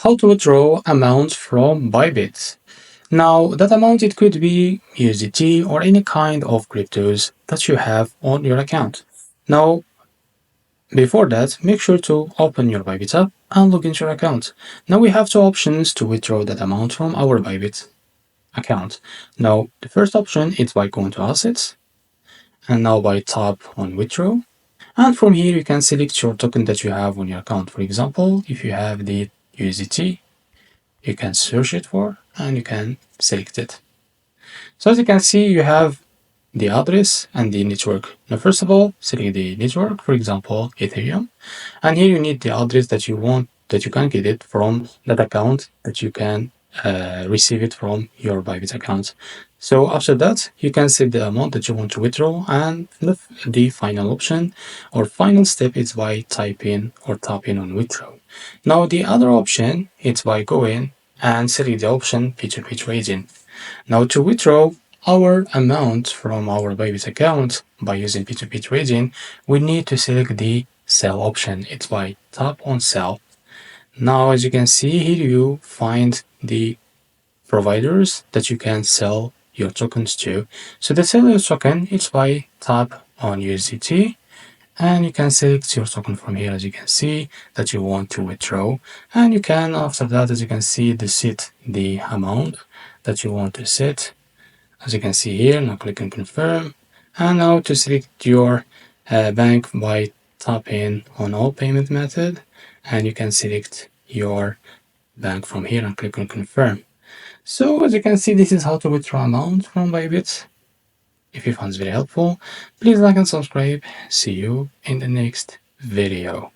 How to withdraw amount from Bybit. Now that amount, it could be USDT or any kind of cryptos that you have on your account. Now before that, make sure to open your Bybit app and log into your account. Now we have two options to withdraw that amount from our Bybit account. Now the first option is by going to assets and now by tap on withdraw. And from here you can select your token that you have on your account. For example, if you have the USDT, you can search it for and you can select it. So as you can see, you have the address and the network. Now first of all, select the network, for example Ethereum, and here you need the address that you want, that you can get it from that account, that you can receive it from your Bybit account. So after that, you can set the amount that you want to withdraw, and the final option or final step is by typing or tapping on withdraw. Now the other option is by going and select the option P2P trading. Now to withdraw our amount from our Bybit account by using P2P trading, we need to select the sell option. It's by tap on sell. Now as you can see here, you find the providers that you can sell your tokens to. So to sell your token, it's by tap on USDT, and you can select your token from here, as you can see, that you want to withdraw. And you can, after that, as you can see, set the amount that you want to set. As you can see here, now click on confirm. And now to select your bank by tapping on all payment method, and you can select your bank from here and click on confirm. So as you can see, this is how to withdraw amount from Bybit. If you found this very helpful, please like and subscribe. See you in the next video.